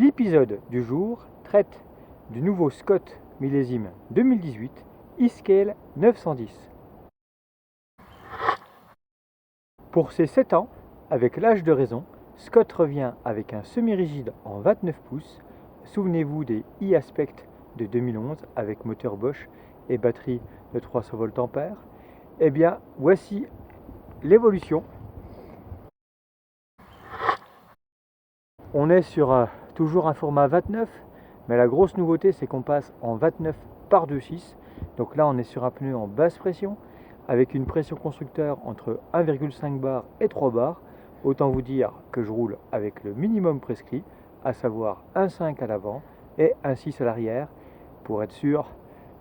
L'épisode du jour traite du nouveau Scott millésime 2018 E-Scale 910. Pour ses 7 ans, avec l'âge de raison, Scott revient avec un semi-rigide en 29 pouces. Souvenez-vous des e-Aspect de 2011 avec moteur Bosch et batterie de 300 VA. Eh bien, voici l'évolution. On est sur toujours un format 29, mais la grosse nouveauté c'est qu'on passe en 29 par 2.6. Donc là on est sur un pneu en basse pression avec une pression constructeur entre 1,5 bar et 3 bars. Autant vous dire que je roule avec le minimum prescrit, à savoir 1,5 à l'avant et 1,6 à l'arrière, pour être sûr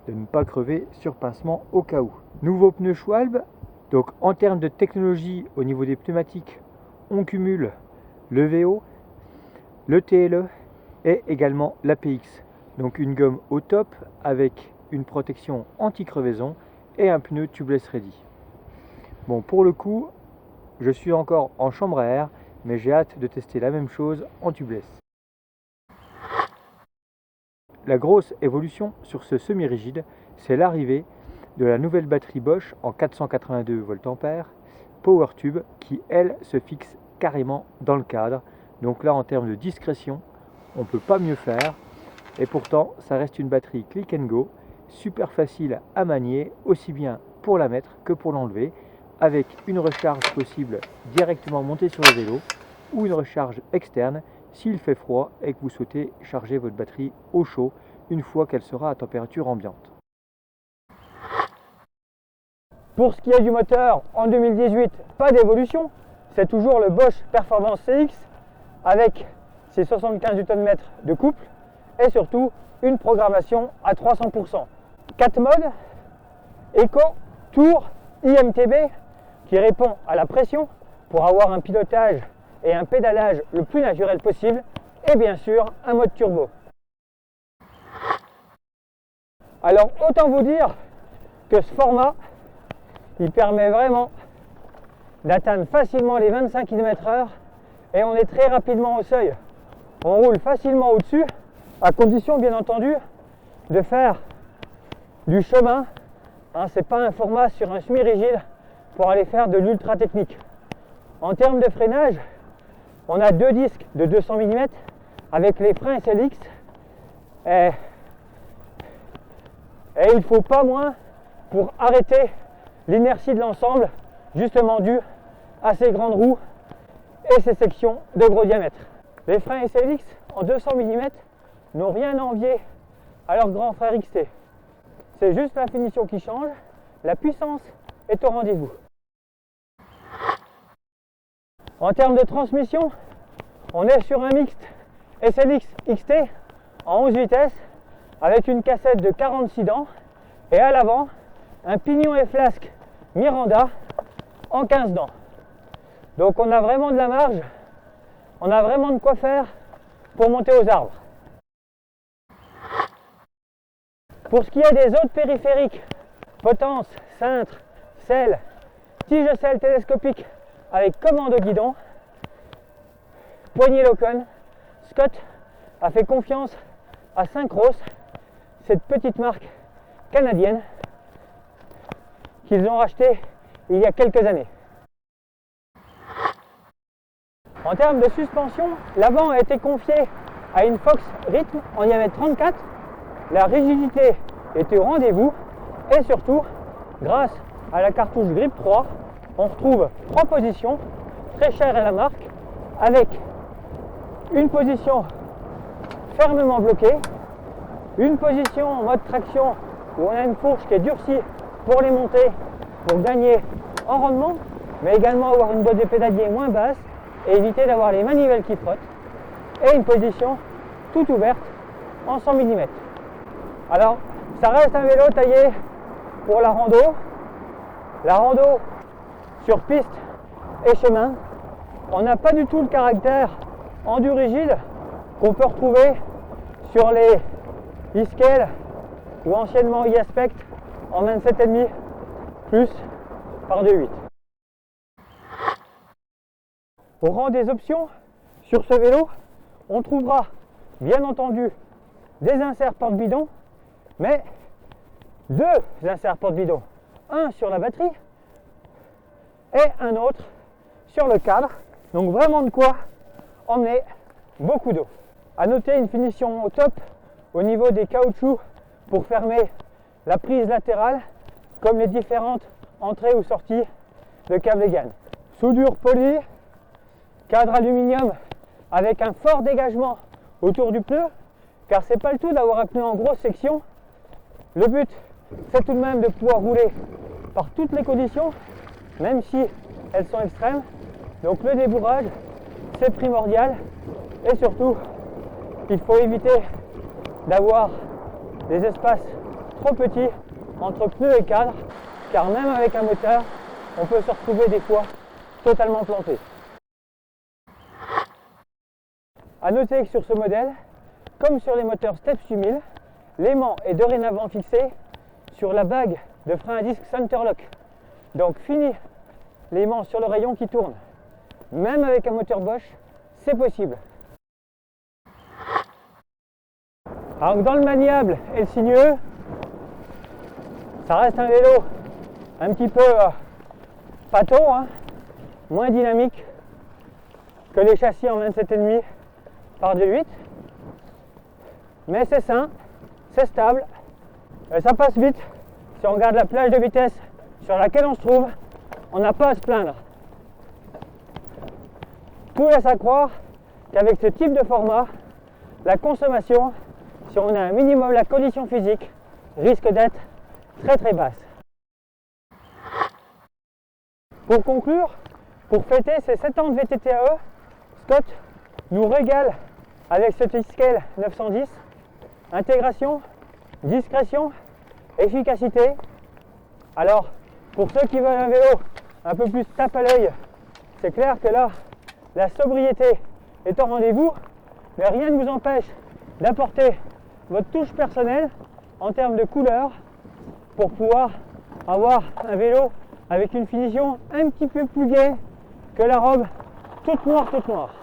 de ne pas crever sur pincement au cas où. Nouveau pneu Schwalbe. Donc en termes de technologie au niveau des pneumatiques, on cumule le VO, le TLE et également l'APX. Donc une gomme au top avec une protection anti-crevaison et un pneu tubeless ready. Bon, pour le coup, je suis encore en chambre à air, mais j'ai hâte de tester la même chose en tubeless. La grosse évolution sur ce semi-rigide, c'est l'arrivée de la nouvelle batterie Bosch en 482 VA PowerTube qui, elle, se fixe carrément dans le cadre. Donc là, en termes de discrétion, on ne peut pas mieux faire. Et pourtant, ça reste une batterie click and go, super facile à manier, aussi bien pour la mettre que pour l'enlever, avec une recharge possible directement montée sur le vélo ou une recharge externe s'il fait froid et que vous souhaitez charger votre batterie au chaud une fois qu'elle sera à température ambiante. Pour ce qui est du moteur, en 2018, pas d'évolution, c'est toujours le Bosch Performance CX avec ses 75 Nm de couple et surtout une programmation à 300%. 4 modes, Eco, Tour, IMTB qui répond à la pression pour avoir un pilotage et un pédalage le plus naturel possible, et bien sûr un mode turbo. Alors autant vous dire que ce format il permet vraiment d'atteindre facilement les 25 km/h et on est très rapidement au seuil. On roule facilement au-dessus, à condition bien entendu de faire du chemin. C'est pas un format sur un semi-rigide pour aller faire de l'ultra technique. En termes de freinage, on a deux disques de 200 mm avec les freins SLX et il ne faut pas moins pour arrêter l'inertie de l'ensemble, justement due à ces grandes roues et ces sections de gros diamètre. Les freins SLX en 200 mm n'ont rien à envier à leur grand frère XT. C'est juste la finition qui change, la puissance est au rendez-vous. En termes de transmission, on est sur un mixte SLX XT en 11 vitesses avec une cassette de 46 dents et à l'avant un pignon et flasque Miranda en 15 dents. Donc on a vraiment de la marge, on a vraiment de quoi faire pour monter aux arbres. Pour ce qui est des autres périphériques, potence, cintre, selle, tige de selle télescopique avec commande au guidon, poignée Locon, Scott a fait confiance à Synchros, cette petite marque canadienne qu'ils ont racheté il y a quelques années. En termes de suspension, l'avant a été confié à une Fox Rhythm en diamètre 34. La rigidité était au rendez-vous et surtout, grâce à la cartouche Grip 3, on retrouve 3 positions, très chères à la marque, avec une position fermement bloquée, une position en mode traction où on a une fourche qui est durcie pour les monter, pour gagner en rendement, mais également avoir une boîte de pédalier moins basse et éviter d'avoir les manivelles qui frottent, et une position toute ouverte en 100 mm. Alors, ça reste un vélo taillé pour la rando. La rando sur piste et chemin. On n'a pas du tout le caractère endu-rigide qu'on peut retrouver sur les e-Scale ou anciennement e-Aspect en 27,5 plus par 2.8. Au rang des options, sur ce vélo, on trouvera bien entendu des inserts porte-bidon, mais 2 inserts porte-bidon, un sur la batterie et un autre sur le cadre, donc vraiment de quoi emmener beaucoup d'eau. A noter une finition au top au niveau des caoutchoucs pour fermer la prise latérale, comme les différentes entrées ou sorties de câble GAN. Soudure polie, cadre aluminium avec un fort dégagement autour du pneu, car c'est pas le tout d'avoir un pneu en grosse section. Le but, c'est tout de même de pouvoir rouler par toutes les conditions, même si elles sont extrêmes. Donc le débourrage, c'est primordial, et surtout, il faut éviter d'avoir des espaces trop petits entre pneus et cadre, car même avec un moteur, on peut se retrouver des fois totalement planté. A noter que sur ce modèle, comme sur les moteurs Steps 8000, l'aimant est dorénavant fixé sur la bague de frein à disque Centerlock. Donc fini l'aimant sur le rayon qui tourne. Même avec un moteur Bosch, c'est possible. Alors dans le maniable et le sinueux, ça reste un vélo un petit peu pâteau, moins dynamique que les châssis en 27,5 par 2.8, mais c'est sain, c'est stable, et ça passe vite. Si on regarde la plage de vitesse sur laquelle on se trouve, on n'a pas à se plaindre. Tout laisse à croire qu'avec ce type de format, la consommation, si on a un minimum la condition physique, risque d'être très très basse. Pour conclure, pour fêter ces 7 ans de VTTAE, Scott nous régale avec ce T-Scale 910. Intégration, discrétion, efficacité. Alors, pour ceux qui veulent un vélo un peu plus tape à l'œil, c'est clair que là, la sobriété est au rendez-vous, mais rien ne vous empêche d'apporter votre touche personnelle en termes de couleur pour pouvoir avoir un vélo avec une finition un petit peu plus gaie que la robe toute noire, toute noire.